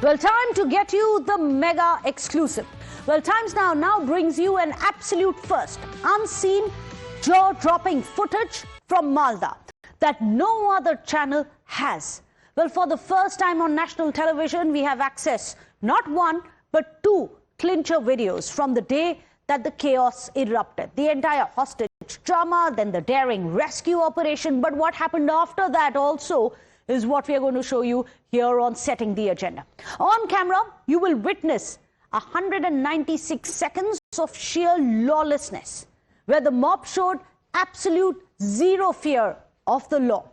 Well, time to get you the mega exclusive. Well, Times now brings you an absolute first, unseen, jaw-dropping footage from Malda that no other channel has. Well, for the first time on national television, we have access not one but two clincher videos from the day that the chaos erupted. The entire hostage drama, then the daring rescue operation. But what happened after that also is what we are going to show you here on Setting the Agenda. On camera, you will witness 196 seconds of sheer lawlessness, where the mob showed absolute zero fear of the law.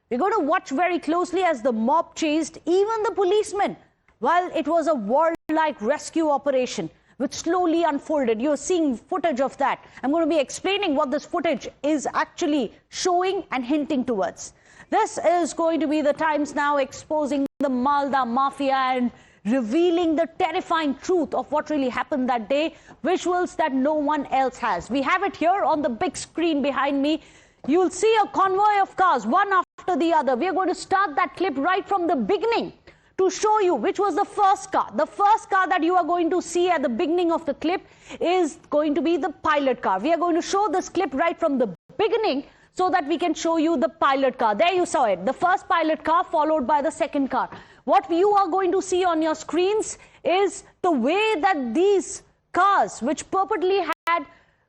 We're going to watch very closely as the mob chased even the policemen, while it was a warlike rescue operation which slowly unfolded. You're seeing footage of that. I'm going to be explaining what this footage is actually showing and hinting towards. This is going to be the Times now exposing the Malda mafia and revealing the terrifying truth of what really happened that day, visuals that no one else has. We have it here on the big screen behind me. You'll see a convoy of cars, one after the other. We are going to start that clip right from the beginning to show you which was the first car. The first car that you are going to see at the beginning of the clip is going to be the pilot car. We are going to show this clip right from the beginning so that we can show you the pilot car. There you saw it, the first pilot car followed by the second car. What you are going to see on your screens is the way that these cars, which purportedly had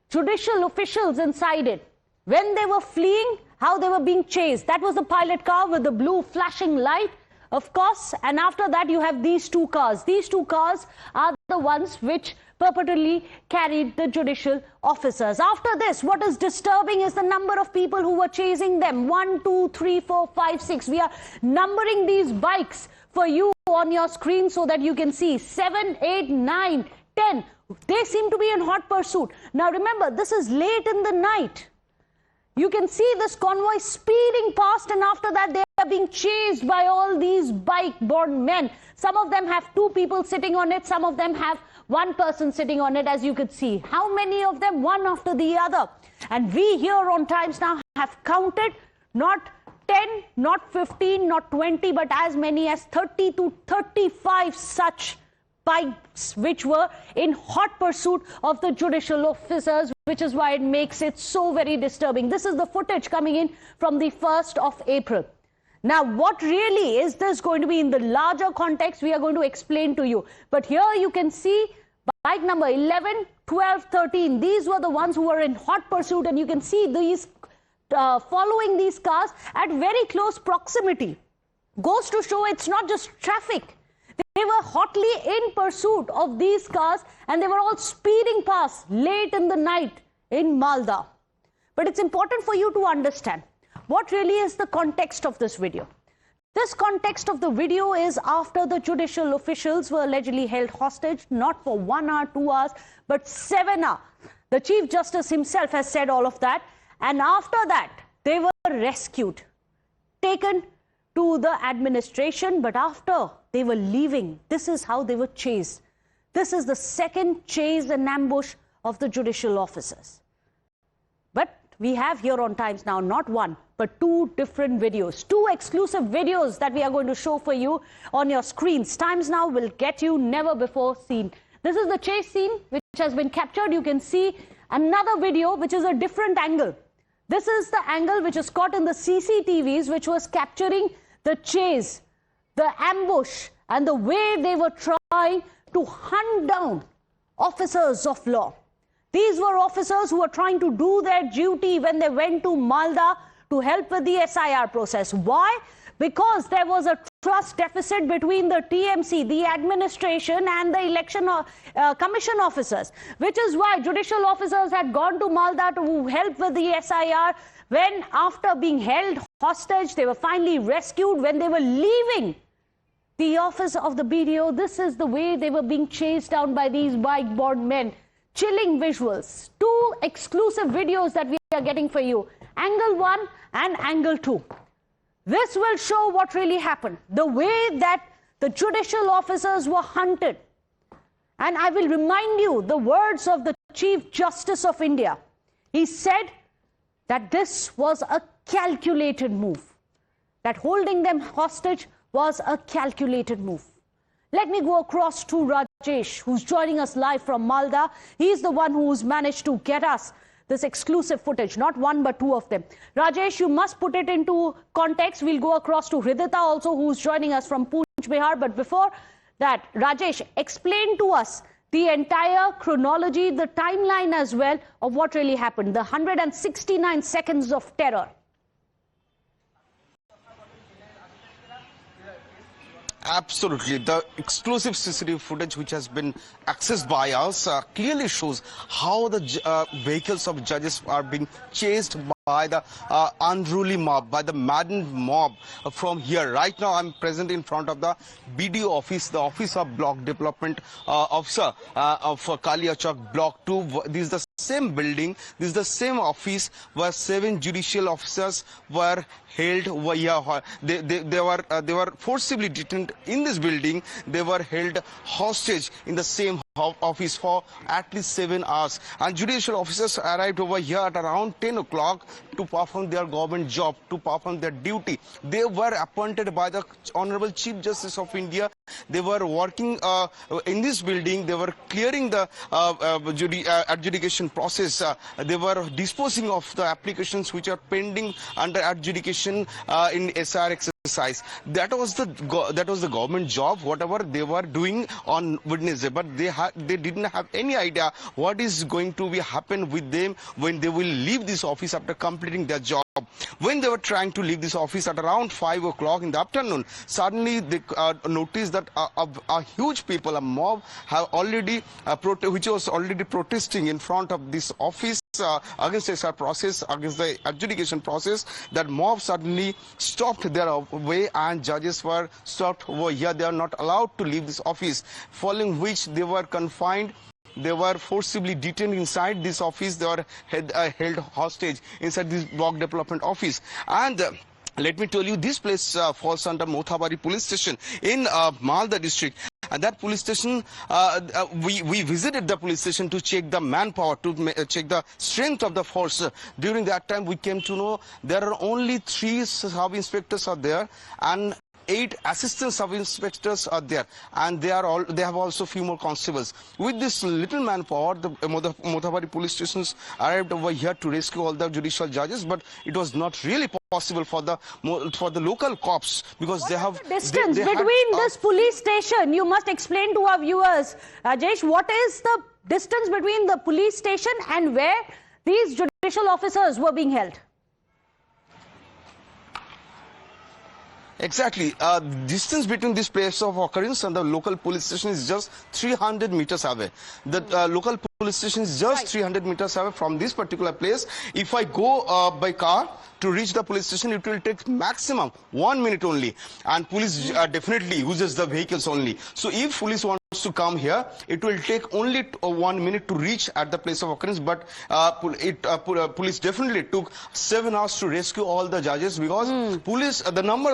judicial officials inside it, when they were fleeing, how they were being chased. That was the pilot car with the blue flashing light, of course. And after that, you have these two cars. These two cars are the ones which purportedly carried the judicial officers. After this, what is disturbing is the number of people who were chasing them. 1, 2, 3, 4, 5, 6. We are numbering these bikes for you on your screen so that you can see 7, 8, 9, 10. They seem to be in hot pursuit. Now remember, this is late in the night. You can see this convoy speeding past, and after that they are being chased by all these bike-borne men. Some of them have two people sitting on it, some of them have one person sitting on it, as you could see. How many of them? One after the other. And we here on Times Now have counted not 10, not 15, not 20, but as many as 30 to 35 such bikes which were in hot pursuit of the judicial officers, which is why it makes it so very disturbing. This is the footage coming in from the 1st of April. Now, what really is this going to be in the larger context, we are going to explain to you. But here you can see bike number 11, 12, 13. These were the ones who were in hot pursuit, and you can see these following these cars at very close proximity. Goes to show it's not just traffic. They were hotly in pursuit of these cars, and they were all speeding past late in the night in Malda. But it's important for you to understand what really is the context of this video. This context of the video is after the judicial officials were allegedly held hostage, not for 1 hour, 2 hours, but 7 hours. The Chief Justice himself has said all of that. And after that, they were rescued, taken to the administration. But after they were leaving, this is how they were chased. This is the second chase and ambush of the judicial officers. But we have here on Times Now not one, but two different videos, two exclusive videos that we are going to show for you on your screens. Times Now will get you never before seen. This is the chase scene which has been captured. You can see another video which is a different angle. This is the angle which is caught in the CCTVs, which was capturing the chase, the ambush, and the way they were trying to hunt down officers of law. These were officers who were trying to do their duty when they went to Malda to help with the SIR process. Why? Because there was a trust deficit between the TMC, the administration, and the election commission officers, which is why judicial officers had gone to Malda to help with the SIR. When, after being held hostage, they were finally rescued. When they were leaving the office of the BDO, this is the way they were being chased down by these bike-borne men. Chilling visuals. Two exclusive videos that we are getting for you. Angle 1 and Angle 2. This will show what really happened. The way that the judicial officers were hunted. And I will remind you the words of the Chief Justice of India. He said that this was a calculated move. That holding them hostage was a calculated move. Let me go across to Rajesh, who's joining us live from Malda. He's the one who's managed to get us this exclusive footage, not one but two of them. Rajesh, you must put it into context. We'll go across to Hridita also, who's joining us from Poonch, Bihar. But before that, Rajesh, explain to us the entire chronology, the timeline as well of what really happened, the 169 seconds of terror. Absolutely. The exclusive CCTV footage which has been accessed by us clearly shows how the vehicles of judges are being chased by the unruly mob, by the maddened mob from here. Right now, I'm present in front of the BDO office, the Office of Block Development Officer of Kaliachak Block 2. This is the same building, this is the same office where 7 judicial officers were held. They were forcibly detained in this building. They were held hostage in the same office for at least 7 hours. And judicial officers arrived over here at around 10 o'clock to perform their government job, to perform their duty. They were appointed by the Honorable Chief Justice of India. They were working in this building. They were clearing the adjudication process. They were disposing of the applications which are pending under adjudication in SR exercise. That was the government job, whatever they were doing on Wednesday. But they didn't have any idea what is going to happen with them when they will leave this office after completing their job. When they were trying to leave this office at around 5 o'clock in the afternoon, suddenly they noticed that a huge people, a mob, have already which was already protesting in front of this office against the SR process, against the adjudication process. That mob suddenly stopped their way, and judges were stopped over here. They are not allowed to leave this office, following which they were confined. They were forcibly detained inside this office. They were held hostage inside this block development office. And let me tell you, this place falls under Mothabari police station in Malda district. And that police station, we visited the police station to check the manpower, to check the strength of the force. During that time, we came to know there are only 3 sub-inspectors are there, and 8 assistant sub-inspectors are there, and they have also few more constables. With this little manpower, the Mothabari police stations arrived over here to rescue all the judicial judges, but it was not really possible for the local cops, because what they have the distance between this police station. You must explain to our viewers, Rajesh, what is the distance between the police station and where these judicial officers were being held? Exactly. Distance between this place of occurrence and the local police station is just 300 meters away. The local police station is just 300 meters away from this particular place. If I go by car to reach the police station, it will take maximum 1 minute only. And police definitely uses the vehicles only. So if police wants to come here, it will take only 1 minute to reach at the place of occurrence. But police definitely took 7 hours to rescue all the judges, because police, the number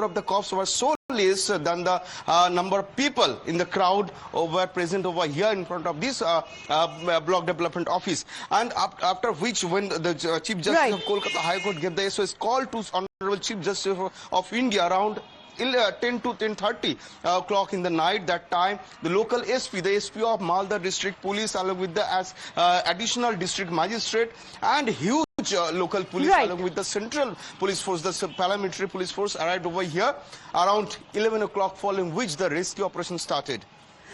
of the cops were so less than the number of people in the crowd were present over here in front of this block development office. And after which, when the Chief Justice of Kolkata High Court gave the SOS call to Honorable Chief Justice of India around 10 to 10:30 o'clock in the night, that time the local SP, the SP of Malda District Police, along with the additional district magistrate and huge local police, along with the central police force, the paramilitary police force, arrived over here around 11 o'clock, following which the rescue operation started.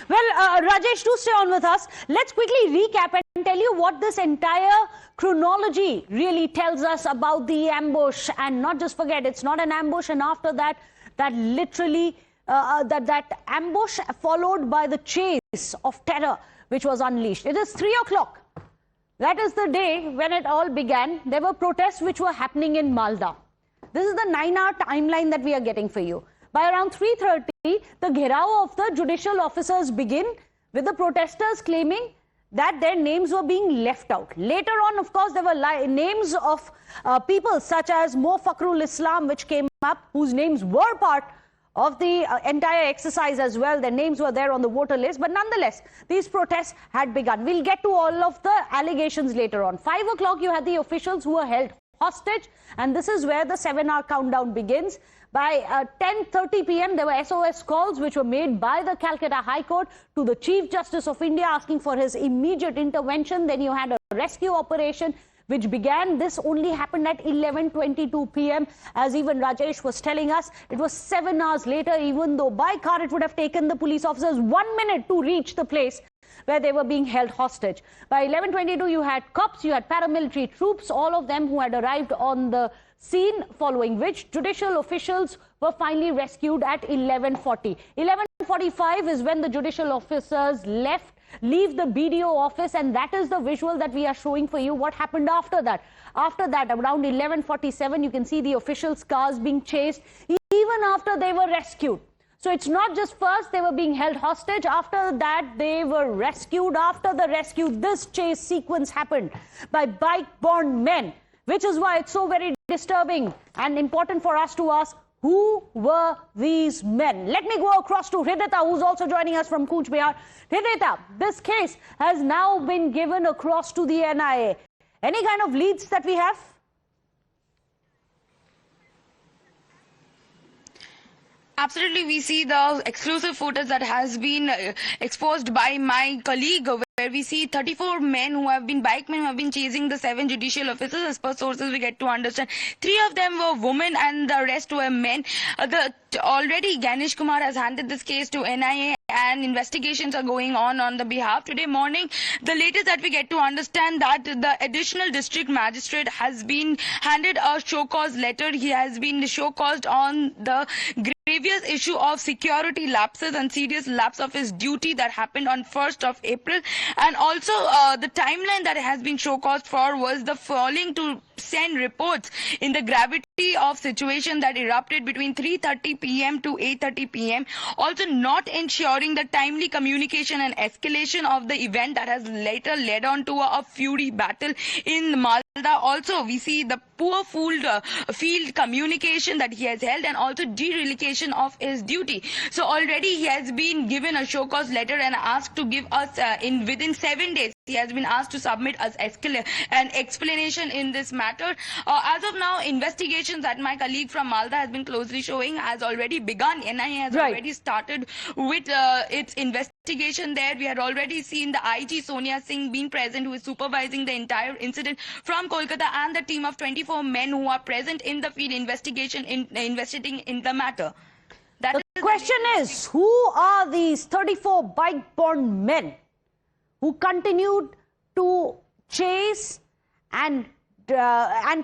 Well, Rajesh, do stay on with us. Let's quickly recap and tell you what this entire chronology really tells us about the ambush. And not just forget, it's not an ambush, and after that, literally that ambush followed by the chase of terror which was unleashed. It is 3 o'clock. That is the day when it all began. There were protests which were happening in Malda. This is the 9-hour timeline that we are getting for you. By around 3:30, the gherao of the judicial officers begin, with the protesters claiming that their names were being left out. Later on, of course, there were names of people such as Mo Fakhrul Islam, which came up, whose names were part of the entire exercise as well. Their names were there on the voter list. But nonetheless, these protests had begun. We'll get to all of the allegations later on. 5 o'clock, you had the officials who were held hostage. And this is where the 7-hour countdown begins. By 10:30 p.m., there were SOS calls which were made by the Calcutta High Court to the Chief Justice of India asking for his immediate intervention. Then you had a rescue operation which began. This only happened at 11:22 p.m. As even Rajesh was telling us, it was 7 hours later, even though by car it would have taken the police officers 1 minute to reach the place where they were being held hostage. By 11:22, you had cops, you had paramilitary troops, all of them who had arrived on the scene, following which judicial officials were finally rescued at 11:40. 11:45 is when the judicial officers leave the BDO office, and that is the visual that we are showing for you. What happened after that? After that, around 11:47, you can see the officials' cars being chased, even after they were rescued. So it's not just first they were being held hostage, after that they were rescued. After the rescue, this chase sequence happened by bike-borne men, which is why it's so very disturbing and important for us to ask, who were these men? Let me go across to Hridita, who's also joining us from Cooch Behar. Hridita, this case has now been given across to the NIA. Any kind of leads that we have? Absolutely, we see the exclusive footage that has been exposed by my colleague, where we see 34 men who have been bikemen who have been chasing the 7 judicial officers. As per sources, we get to understand 3 of them were women and the rest were men. Already Ganesh Kumar has handed this case to NIA and investigations are going on the behalf. Today morning, the latest that we get to understand that the additional district magistrate has been handed a show cause letter. He has been show caused on the previous issue of security lapses and serious lapse of his duty that happened on 1st of April. And also the timeline that has been show caused for was the failing to send reports in the gravity of situation that erupted between 3:30 p.m. to 8:30 p.m. Also not ensuring the timely communication and escalation of the event that has later led on to a fury battle in Malda. Also, we see the poor field communication that he has held and also derelocation of his duty. So already he has been given a show cause letter and asked to give us within 7 days. He has been asked to submit us an explanation in this matter. As of now, investigations that my colleague from Malda has been closely showing has already begun. NIA has already started with its investigation there. We had already seen the IG Sonia Singh being present, who is supervising the entire incident from Kolkata, and the team of 24 men who are present in the field investigating in the matter. The question is, who are these 34 bike-borne men who continued to chase and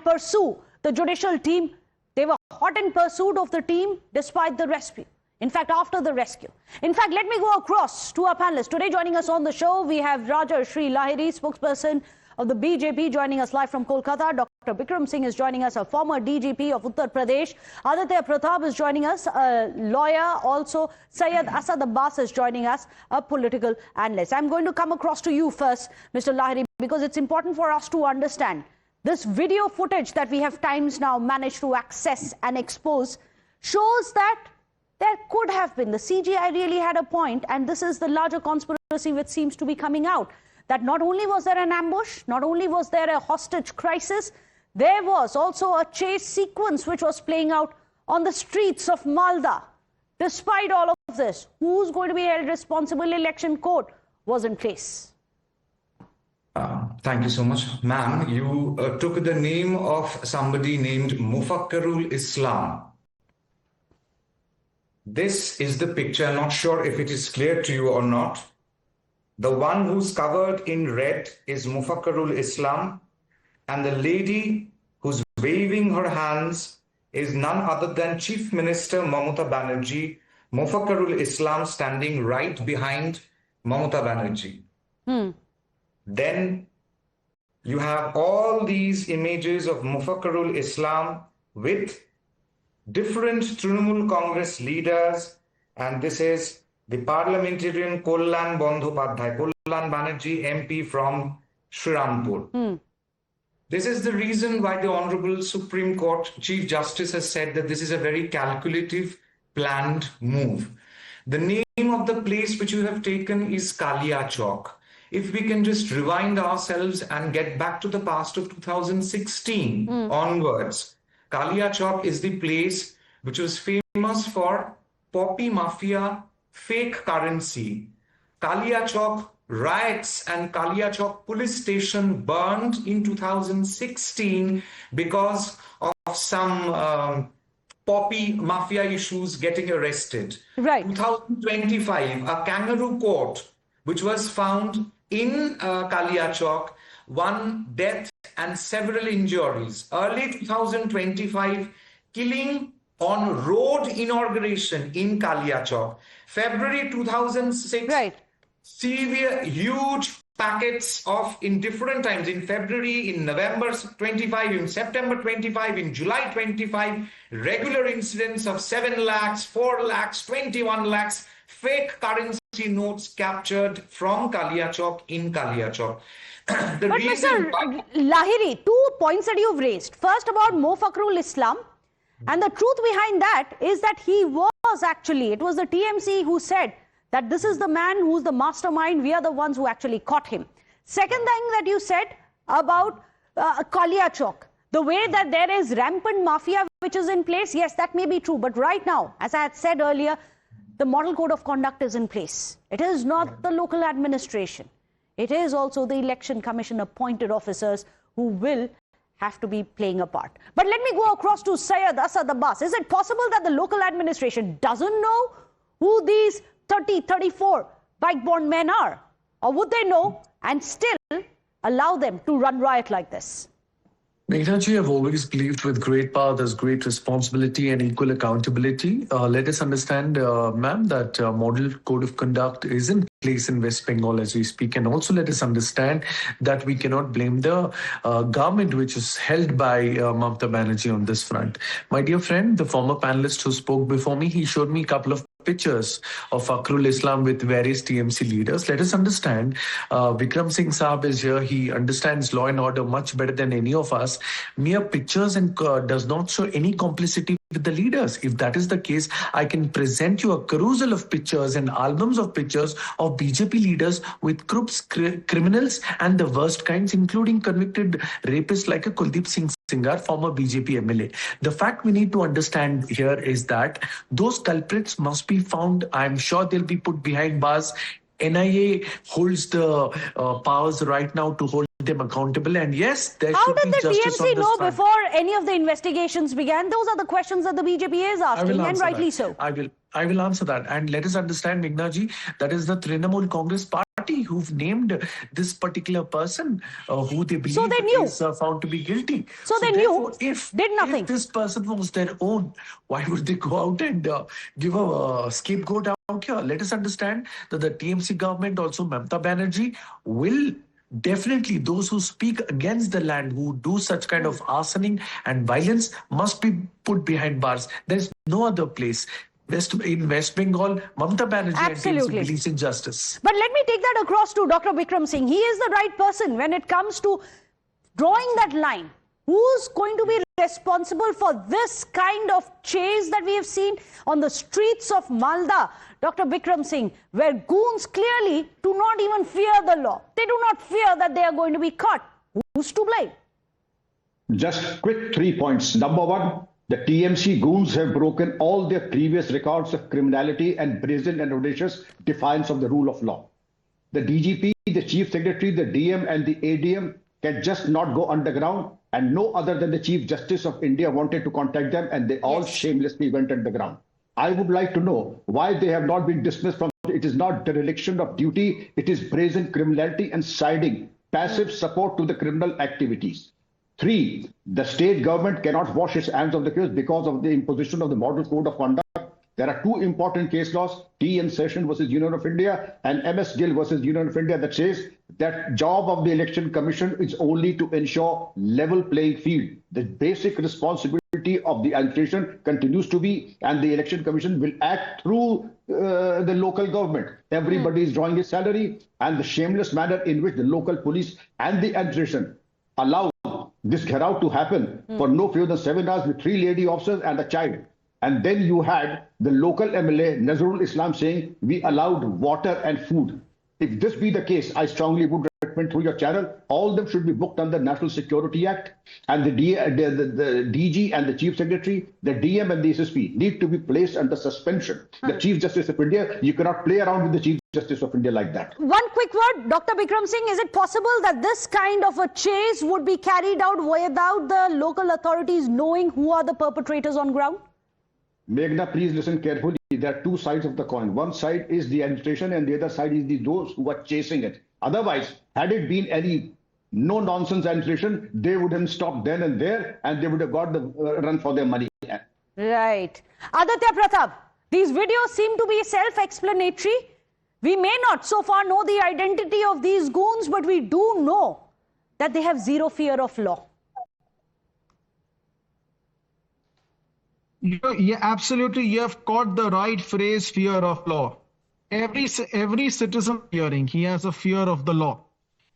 pursue the judicial team? They were hot in pursuit of the team despite the rescue. In fact, after the rescue. In fact, let me go across to our panelists. Today joining us on the show, we have Rajarshi Lahiri, spokesperson of the BJP, joining us live from Kolkata. Dr. Bikram Singh is joining us, a former DGP of Uttar Pradesh. Aditya Pratap is joining us, a lawyer. Also, Syed Asad Abbas is joining us, a political analyst. I'm going to come across to you first, Mr. Lahiri, because it's important for us to understand this video footage that we have times now managed to access and expose shows that there could have been, the CGI really had a point, and this is the larger conspiracy which seems to be coming out. That not only was there an ambush, not only was there a hostage crisis, there was also a chase sequence which was playing out on the streets of Malda. Despite all of this, who's going to be held responsible? Election court was in place. Thank you so much. Ma'am, you took the name of somebody named Mufakkarul Islam. This is the picture. Not sure if it is clear to you or not. The one who's covered in red is Mufakkarul Islam, and the lady who's waving her hands is none other than Chief Minister Mamata Banerjee. Mufakkarul Islam standing right behind Mamata Banerjee. Then you have all these images of Mufakkarul Islam with different Trinamool Congress leaders, and this is the parliamentarian Kollan Bandhopadhyay, Kollan Banerjee MP from Srirampur. This is the reason why the Honorable Supreme Court Chief Justice has said that this is a very calculative, planned move. The name of the place which you have taken is Kalia Chowk. If we can just rewind ourselves and get back to the past of 2016 onwards, Kalia Chowk is the place which was famous for poppy mafia, fake currency, Kaliachok riots and Kaliachok police station burned in 2016 because of some poppy mafia issues getting arrested. Right. 2025, a kangaroo court, which was found in Kaliachok, one death and several injuries. Early 2025, killing on road inauguration in Kaliachok. February 2006, Right. severe, huge packets of, in different times, in February, in November 25, in September 25, in July 25, regular incidents of 7 lakhs, 4 lakhs, 21 lakhs, fake currency notes captured from Kaliachok in Kaliachok. But Mr. Lahiri, 2 points that you've raised. First about Mofakhrul Islam. And the truth behind that is that he was actually, it was the TMC who said that this is the man who's the mastermind. We are the ones who actually caught him. Second thing that you said about Kaliachok, the way that there is rampant mafia which is in place, yes, that may be true. But right now, as I had said earlier, the model code of conduct is in place. It is not the local administration. It is also the election commission appointed officers who will have to be playing a part. But let me go across to Syed Asad Abbas. Is it possible that the local administration doesn't know who these 30, 34 bike-borne men are? Or would they know and still allow them to run riot like this? Meghnaji, I've always believed with great power there's great responsibility and equal accountability. Let us understand, ma'am, that model code of conduct is in place in West Bengal as we speak. And also let us understand that we cannot blame the government which is held by Mamta Banerjee on this front. My dear friend, the former panelist who spoke before me, he showed me a couple of pictures of Fakhrul Islam with various TMC leaders. Let us understand, Vikram Singh Saab is here. He understands law and order much better than any of us. Mere pictures and does not show any complicity with the leaders. If that is the case, I can present you a carousel of pictures and albums of pictures of BJP leaders with crooks, criminals and the worst kinds, including convicted rapists like a Kuldeep Singh Singar, former BJP MLA. The fact we need to understand here is that those culprits must be found. I'm sure they'll be put behind bars. NIA holds the powers right now to hold them accountable, and yes, there should be justice on this front. How did the TMC know before any of the investigations began? Those are the questions that the BJP is asking, and rightly so. I will answer that. And let us understand, Meghnaji, that is the Trinamool Congress party who've named this particular person who they believe is found to be guilty. So they knew, if nothing. If this person was their own, why would they go out and give a scapegoat out here? Let us understand that the TMC government, also Mamta Banerjee, will definitely, those who speak against the land, who do such kind of arsoning and violence, must be put behind bars. There's no other place. In West Bengal, Mamta Banerjee believes in justice. But let me take that across to Dr. Vikram Singh. He is the right person when it comes to drawing that line. Who's going to be responsible for this kind of chase that we have seen on the streets of Malda, Dr. Vikram Singh, where goons clearly do not even fear the law. They do not fear that they are going to be caught. Who's to blame? Just quick 3 points. Number one, the TMC goons have broken all their previous records of criminality and brazen and audacious defiance of the rule of law. The DGP, the Chief Secretary, the DM and the ADM can just not go underground, and no other than the Chief Justice of India wanted to contact them, and they all shamelessly went underground. I would like to know why they have not been dismissed from. It is not dereliction of duty, it is brazen criminality and siding, passive support to the criminal activities. 3, the state government cannot wash its hands of the case because of the imposition of the model code of conduct. There are 2 important case laws, T.N. Session versus Union of India and M.S. Gill versus Union of India, that says that job of the Election Commission is only to ensure level playing field. The basic responsibility of the administration continues to be, and the Election Commission will act through the local government. Everybody is drawing his salary, and the shameless manner in which the local police and the administration allow this gherao to happen for no fewer than 7 hours with 3 lady officers and a child. And then you had the local MLA, Nazrul Islam, saying we allowed water and food. If this be the case, I strongly would commitment through your channel, all of them should be booked under National Security Act. And the DG and the Chief Secretary, the DM and the SSP need to be placed under suspension. The Chief Justice of India, you cannot play around with the Chief Justice of India like that. One quick word, Dr. Bikram Singh, is it possible that this kind of a chase would be carried out without the local authorities knowing who are the perpetrators on ground? Meghna, please listen carefully. There are two sides of the coin. One side is the administration and the other side is those who are chasing it. Otherwise, had it been any no-nonsense administration, they would have stopped then and there and they would have got the run for their money. Right. Aditya Pratap, these videos seem to be self-explanatory. We may not so far know the identity of these goons, but we do know that they have zero fear of law. Yeah, absolutely. You have caught the right phrase, fear of law. Every citizen hearing, he has a fear of the law.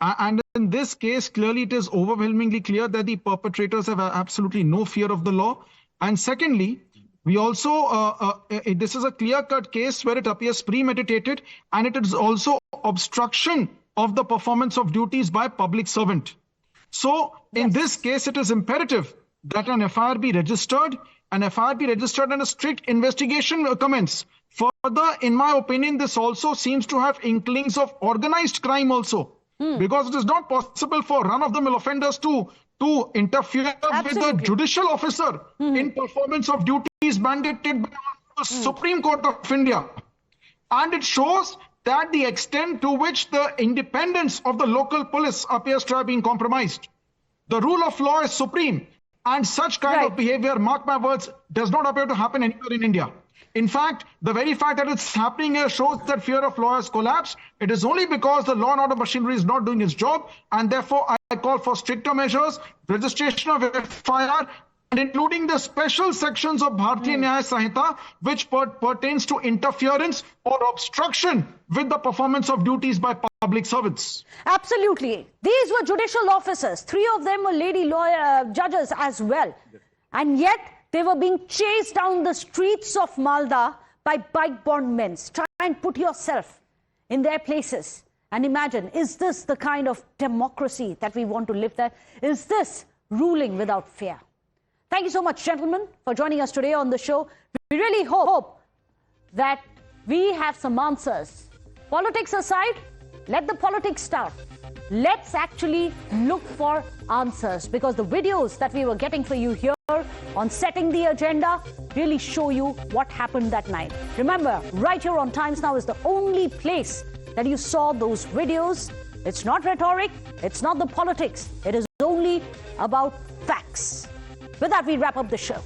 And in this case, clearly it is overwhelmingly clear that the perpetrators have absolutely no fear of the law. And secondly, we also, this is a clear-cut case where it appears premeditated, and it is also obstruction of the performance of duties by public servant. So in this case, it is imperative that an FIR be registered, and a strict investigation commence. Further, in my opinion, this also seems to have inklings of organized crime also, because it is not possible for run-of-the-mill offenders to interfere with the judicial officer in performance of duties mandated by the Supreme Court of India. And it shows that the extent to which the independence of the local police appears to have been compromised. The rule of law is supreme. And such kind of behavior, mark my words, does not appear to happen anywhere in India. In fact, the very fact that it's happening here shows that fear of law has collapsed. It is only because the law and order machinery is not doing its job. And therefore, I call for stricter measures, registration of FIR, and including the special sections of Bharatiya Nyaya Sanhita, which pertains to interference or obstruction with the performance of duties by public servants. Absolutely. These were judicial officers. 3 of them were lady judges as well. And yet, they were being chased down the streets of Malda by bike-borne men. Try and put yourself in their places and imagine, is this the kind of democracy that we want to live there? Is this ruling without fear? Thank you so much, gentlemen, for joining us today on the show. We really hope that we have some answers. Politics aside, let the politics down. Let's actually look for answers, because the videos that we were getting for you here on setting the agenda really show you what happened that night. Remember, right here on Times Now is the only place that you saw those videos. It's not rhetoric, it's not the politics, it is only about facts. With that, we wrap up the show.